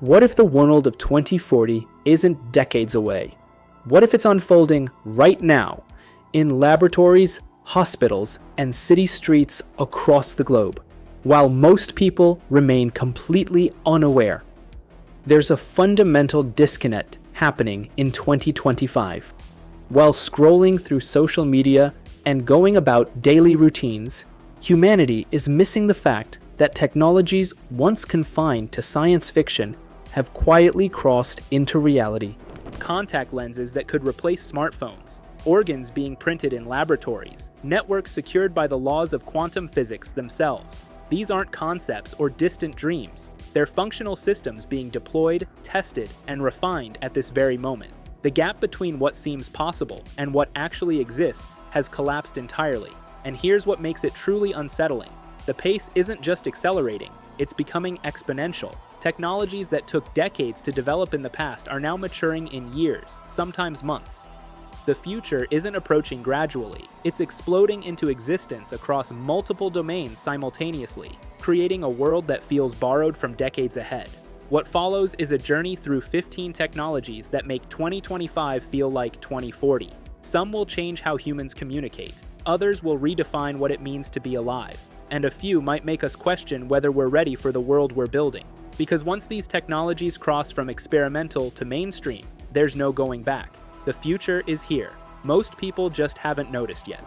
What if the world of 2040 isn't decades away? What if it's unfolding right now in laboratories, hospitals, and city streets across the globe, while most people remain completely unaware? There's a fundamental disconnect happening in 2025. While scrolling through social media and going about daily routines, humanity is missing the fact that technologies once confined to science fiction have quietly crossed into reality. Contact lenses that could replace smartphones, organs being printed in laboratories, networks secured by the laws of quantum physics themselves. These aren't concepts or distant dreams. They're functional systems being deployed, tested, and refined at this very moment. The gap between what seems possible and what actually exists has collapsed entirely. And here's what makes it truly unsettling. The pace isn't just accelerating, it's becoming exponential. Technologies that took decades to develop in the past are now maturing in years, sometimes months. The future isn't approaching gradually, it's exploding into existence across multiple domains simultaneously, creating a world that feels borrowed from decades ahead. What follows is a journey through 15 technologies that make 2025 feel like 2040. Some will change how humans communicate, others will redefine what it means to be alive, and a few might make us question whether we're ready for the world we're building. Because once these technologies cross from experimental to mainstream, there's no going back. The future is here. Most people just haven't noticed yet.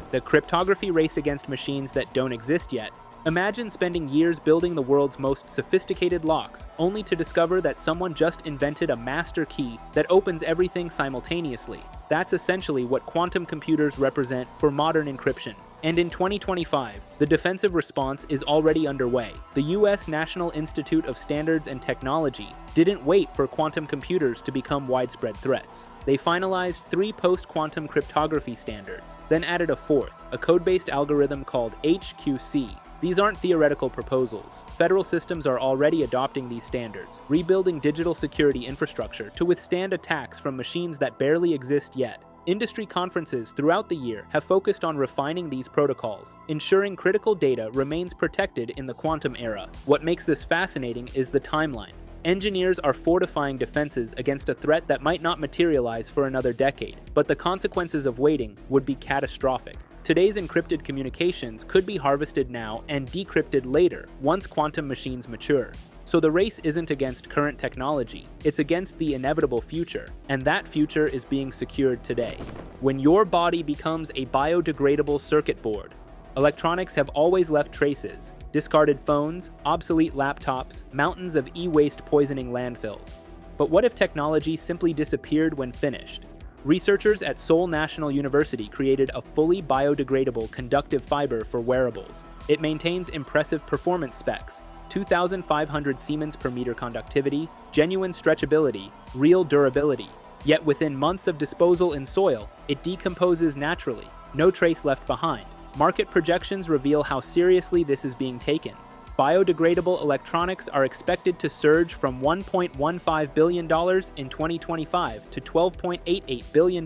The cryptography race against machines that don't exist yet. Imagine spending years building the world's most sophisticated locks, only to discover that someone just invented a master key that opens everything simultaneously. That's essentially what quantum computers represent for modern encryption. And in 2025, the defensive response is already underway. The US National Institute of Standards and Technology didn't wait for quantum computers to become widespread threats. They finalized 3 post-quantum cryptography standards, then added a 4th, a code-based algorithm called HQC. These aren't theoretical proposals. Federal systems are already adopting these standards, rebuilding digital security infrastructure to withstand attacks from machines that barely exist yet. Industry conferences throughout the year have focused on refining these protocols, ensuring critical data remains protected in the quantum era. What makes this fascinating is the timeline. Engineers are fortifying defenses against a threat that might not materialize for another decade, but the consequences of waiting would be catastrophic. Today's encrypted communications could be harvested now and decrypted later, once quantum machines mature. So the race isn't against current technology, it's against the inevitable future, and that future is being secured today. When your body becomes a biodegradable circuit board, electronics have always left traces: discarded phones, obsolete laptops, mountains of e-waste poisoning landfills. But what if technology simply disappeared when finished? Researchers at Seoul National University created a fully biodegradable conductive fiber for wearables. It maintains impressive performance specs: 2,500 Siemens per meter conductivity, genuine stretchability, real durability. Yet within months of disposal in soil, it decomposes naturally, no trace left behind. Market projections reveal how seriously this is being taken. Biodegradable electronics are expected to surge from $1.15 billion in 2025 to $12.88 billion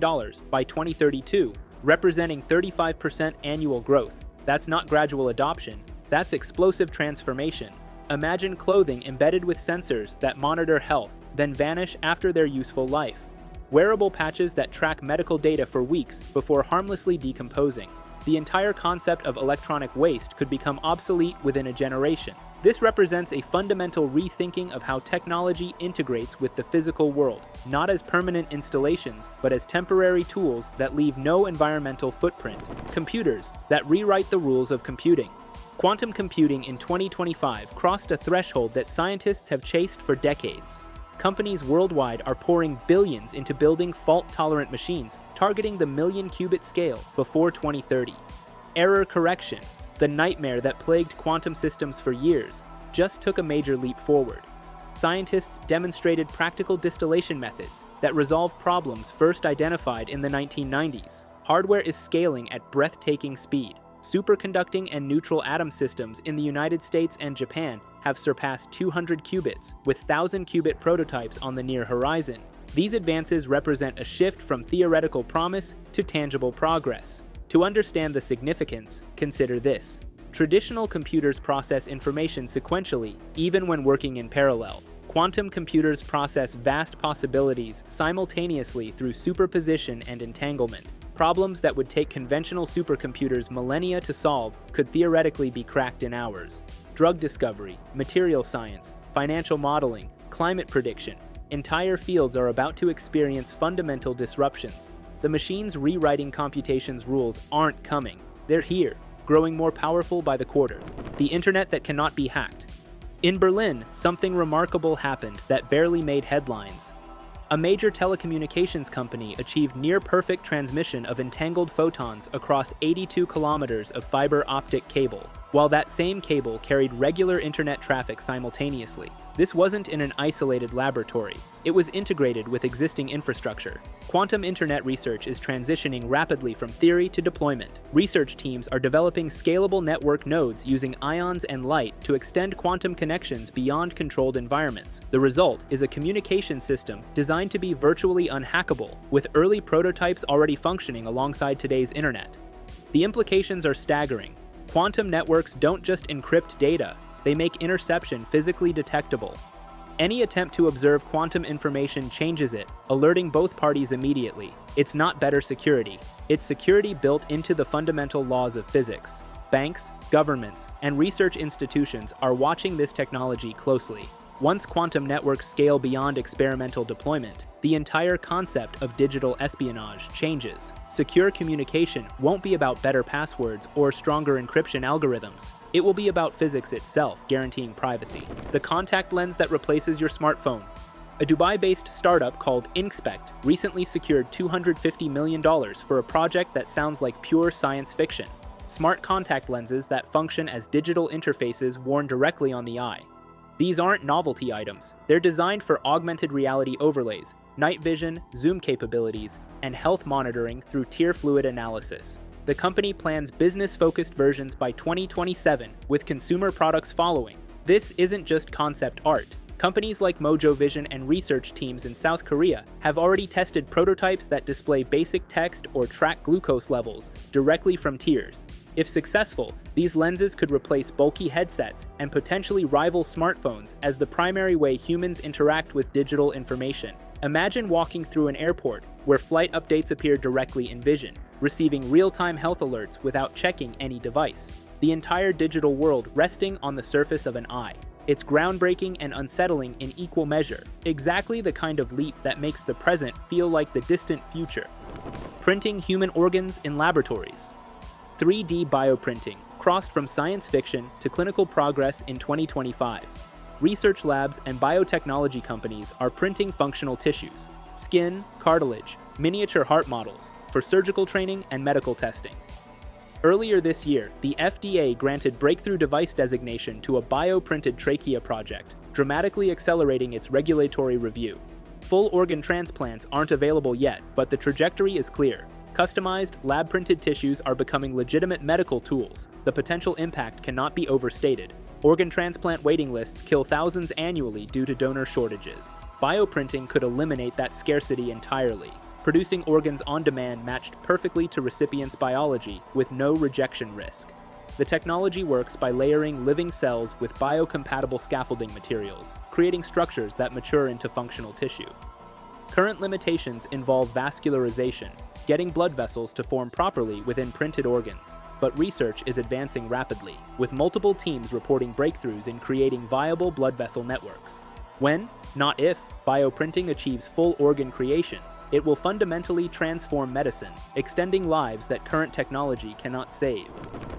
by 2032, representing 35% annual growth. That's not gradual adoption, that's explosive transformation. Imagine clothing embedded with sensors that monitor health, then vanish after their useful life. Wearable patches that track medical data for weeks before harmlessly decomposing. The entire concept of electronic waste could become obsolete within a generation. This represents a fundamental rethinking of how technology integrates with the physical world, not as permanent installations, but as temporary tools that leave no environmental footprint. Computers that rewrite the rules of computing. Quantum computing in 2025 crossed a threshold that scientists have chased for decades. Companies worldwide are pouring billions into building fault-tolerant machines, targeting the million-qubit scale before 2030. Error correction, the nightmare that plagued quantum systems for years, just took a major leap forward. Scientists demonstrated practical distillation methods that resolve problems first identified in the 1990s. Hardware is scaling at breathtaking speed. Superconducting and neutral atom systems in the United States and Japan have surpassed 200 qubits, with 1,000-qubit prototypes on the near horizon. These advances represent a shift from theoretical promise to tangible progress. To understand the significance, consider this. Traditional computers process information sequentially, even when working in parallel. Quantum computers process vast possibilities simultaneously through superposition and entanglement. Problems that would take conventional supercomputers millennia to solve could theoretically be cracked in hours. Drug discovery, material science, financial modeling, climate prediction. Entire fields are about to experience fundamental disruptions. The machines rewriting computation's rules aren't coming. They're here, growing more powerful by the quarter. The internet that cannot be hacked. In Berlin, something remarkable happened that barely made headlines. A major telecommunications company achieved near-perfect transmission of entangled photons across 82 kilometers of fiber optic cable, while that same cable carried regular internet traffic simultaneously. This wasn't in an isolated laboratory. It was integrated with existing infrastructure. Quantum internet research is transitioning rapidly from theory to deployment. Research teams are developing scalable network nodes using ions and light to extend quantum connections beyond controlled environments. The result is a communication system designed to be virtually unhackable, with early prototypes already functioning alongside today's internet. The implications are staggering. Quantum networks don't just encrypt data, they make interception physically detectable. Any attempt to observe quantum information changes it, alerting both parties immediately. It's not better security. It's security built into the fundamental laws of physics. Banks, governments, and research institutions are watching this technology closely. Once quantum networks scale beyond experimental deployment, the entire concept of digital espionage changes. Secure communication won't be about better passwords or stronger encryption algorithms. It will be about physics itself, guaranteeing privacy. The contact lens that replaces your smartphone. A Dubai-based startup called Inspect recently secured $250 million for a project that sounds like pure science fiction. Smart contact lenses that function as digital interfaces worn directly on the eye. These aren't novelty items. They're designed for augmented reality overlays, night vision, zoom capabilities, and health monitoring through tear fluid analysis. The company plans business-focused versions by 2027, with consumer products following. This isn't just concept art. Companies like Mojo Vision and research teams in South Korea have already tested prototypes that display basic text or track glucose levels directly from tears. If successful, these lenses could replace bulky headsets and potentially rival smartphones as the primary way humans interact with digital information. Imagine walking through an airport where flight updates appear directly in vision, receiving real-time health alerts without checking any device. The entire digital world resting on the surface of an eye. It's groundbreaking and unsettling in equal measure, exactly the kind of leap that makes the present feel like the distant future. Printing human organs in laboratories. 3D bioprinting crossed from science fiction to clinical progress in 2025. Research labs and biotechnology companies are printing functional tissues, skin, cartilage, miniature heart models for surgical training and medical testing. Earlier this year, the FDA granted breakthrough device designation to a bioprinted trachea project, dramatically accelerating its regulatory review. Full organ transplants aren't available yet, but the trajectory is clear. Customized, lab-printed tissues are becoming legitimate medical tools. The potential impact cannot be overstated. Organ transplant waiting lists kill thousands annually due to donor shortages. Bioprinting could eliminate that scarcity entirely, producing organs on demand matched perfectly to recipients' biology with no rejection risk. The technology works by layering living cells with biocompatible scaffolding materials, creating structures that mature into functional tissue. Current limitations involve vascularization, getting blood vessels to form properly within printed organs. But research is advancing rapidly, with multiple teams reporting breakthroughs in creating viable blood vessel networks. When, not if, bioprinting achieves full organ creation, it will fundamentally transform medicine, extending lives that current technology cannot save.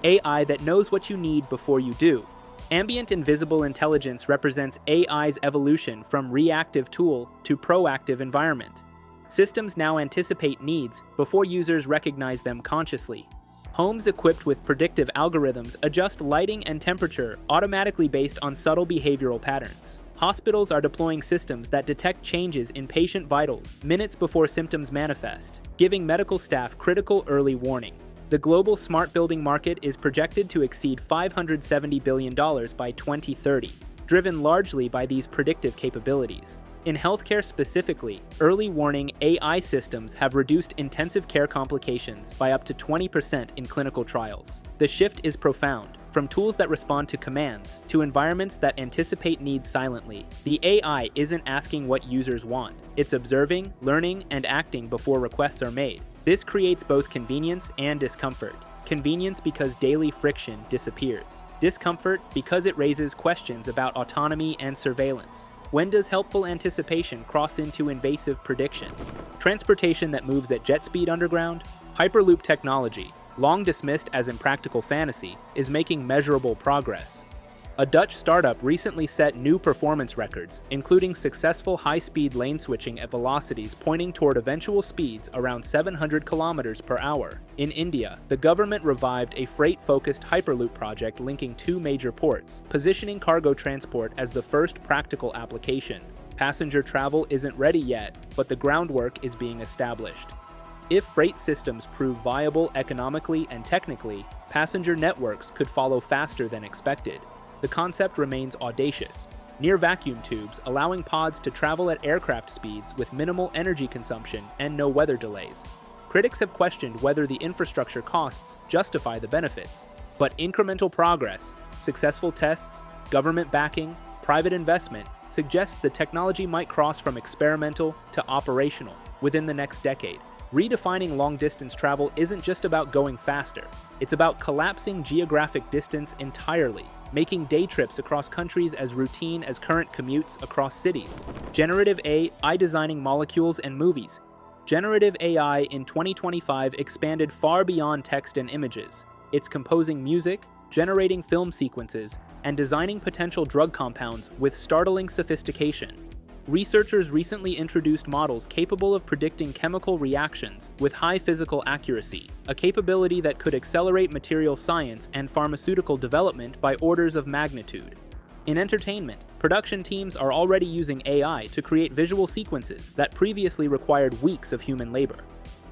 AI that knows what you need before you do. Ambient invisible intelligence represents AI's evolution from reactive tool to proactive environment. Systems now anticipate needs before users recognize them consciously. Homes equipped with predictive algorithms adjust lighting and temperature automatically based on subtle behavioral patterns. Hospitals are deploying systems that detect changes in patient vitals minutes before symptoms manifest, giving medical staff critical early warning. The global smart building market is projected to exceed $570 billion by 2030, driven largely by these predictive capabilities. In healthcare specifically, early warning AI systems have reduced intensive care complications by up to 20% in clinical trials. The shift is profound. From tools that respond to commands to environments that anticipate needs silently, the AI isn't asking what users want. It's observing, learning, and acting before requests are made. This creates both convenience and discomfort. Convenience because daily friction disappears. Discomfort because it raises questions about autonomy and surveillance. When does helpful anticipation cross into invasive prediction? Transportation that moves at jet speed underground? Hyperloop technology, long dismissed as impractical fantasy, is making measurable progress. A Dutch startup recently set new performance records, including successful high-speed lane switching at velocities pointing toward eventual speeds around 700 kilometers per hour. In India, the government revived a freight-focused Hyperloop project linking two major ports, positioning cargo transport as the first practical application. Passenger travel isn't ready yet, but the groundwork is being established. If freight systems prove viable economically and technically, passenger networks could follow faster than expected. The concept remains audacious. Near vacuum tubes, allowing pods to travel at aircraft speeds with minimal energy consumption and no weather delays. Critics have questioned whether the infrastructure costs justify the benefits, but incremental progress, successful tests, government backing, private investment suggests the technology might cross from experimental to operational within the next decade. Redefining long-distance travel isn't just about going faster. It's about collapsing geographic distance entirely, making day trips across countries as routine as current commutes across cities. Generative AI designing molecules and movies. Generative AI in 2025 expanded far beyond text and images. It's composing music, generating film sequences, and designing potential drug compounds with startling sophistication. Researchers recently introduced models capable of predicting chemical reactions with high physical accuracy, a capability that could accelerate material science and pharmaceutical development by orders of magnitude. In entertainment, production teams are already using AI to create visual sequences that previously required weeks of human labor.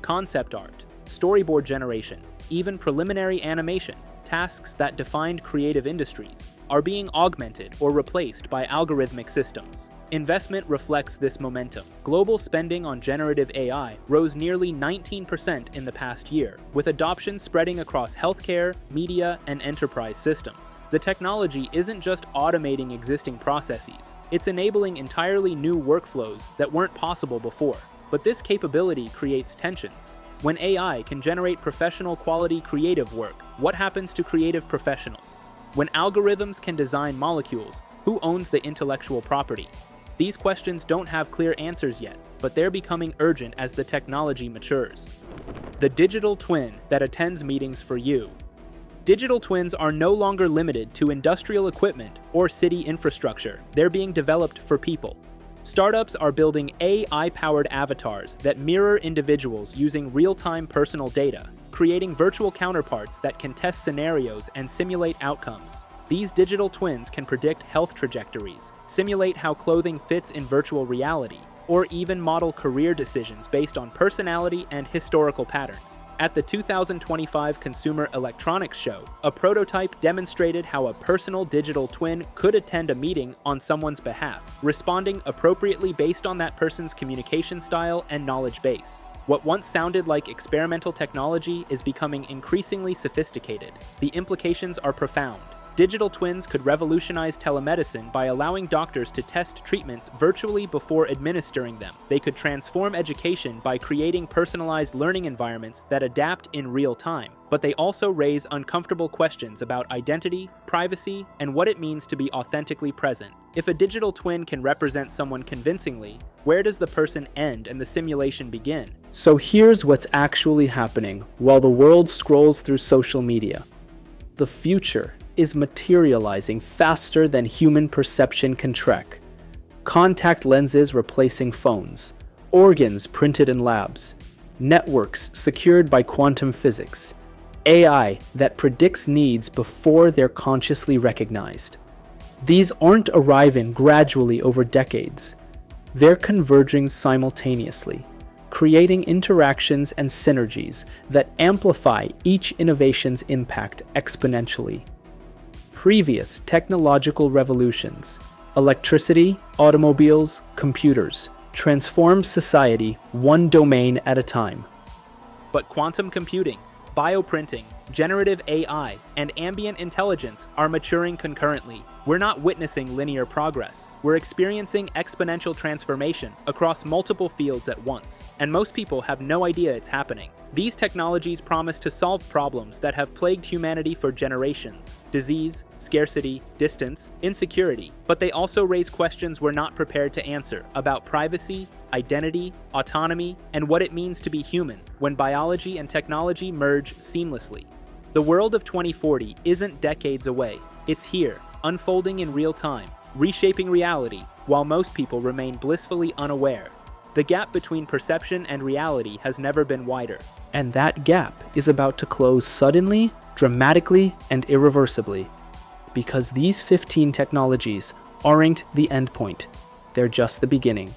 Concept art, storyboard generation, even preliminary animation, tasks that defined creative industries, are being augmented or replaced by algorithmic systems. Investment reflects this momentum. Global spending on generative AI rose nearly 19% in the past year, with adoption spreading across healthcare, media, and enterprise systems. The technology isn't just automating existing processes, it's enabling entirely new workflows that weren't possible before. But this capability creates tensions. When AI can generate professional quality creative work, what happens to creative professionals? When algorithms can design molecules, who owns the intellectual property? These questions don't have clear answers yet, but they're becoming urgent as the technology matures. The digital twin that attends meetings for you. Digital twins are no longer limited to industrial equipment or city infrastructure. They're being developed for people. Startups are building AI-powered avatars that mirror individuals using real-time personal data, creating virtual counterparts that can test scenarios and simulate outcomes. These digital twins can predict health trajectories, simulate how clothing fits in virtual reality, or even model career decisions based on personality and historical patterns. At the 2025 Consumer Electronics Show, a prototype demonstrated how a personal digital twin could attend a meeting on someone's behalf, responding appropriately based on that person's communication style and knowledge base. What once sounded like experimental technology is becoming increasingly sophisticated. The implications are profound. Digital twins could revolutionize telemedicine by allowing doctors to test treatments virtually before administering them. They could transform education by creating personalized learning environments that adapt in real time. But they also raise uncomfortable questions about identity, privacy, and what it means to be authentically present. If a digital twin can represent someone convincingly, where does the person end and the simulation begin? So here's what's actually happening while the world scrolls through social media. The future is materializing faster than human perception can track. Contact lenses replacing phones, organs printed in labs, networks secured by quantum physics, AI that predicts needs before they're consciously recognized. These aren't arriving gradually over decades. They're converging simultaneously, creating interactions and synergies that amplify each innovation's impact exponentially. Previous technological revolutions, electricity, automobiles, computers, transformed society one domain at a time. But quantum computing, bioprinting, generative AI, and ambient intelligence are maturing concurrently. We're not witnessing linear progress. We're experiencing exponential transformation across multiple fields at once, and most people have no idea it's happening. These technologies promise to solve problems that have plagued humanity for generations: disease, scarcity, distance, insecurity. But they also raise questions we're not prepared to answer about privacy, identity, autonomy, and what it means to be human when biology and technology merge seamlessly. The world of 2040 isn't decades away. It's here, unfolding in real time, reshaping reality, while most people remain blissfully unaware. The gap between perception and reality has never been wider. And that gap is about to close suddenly, dramatically, and irreversibly. Because these 15 technologies aren't the endpoint, they're just the beginning.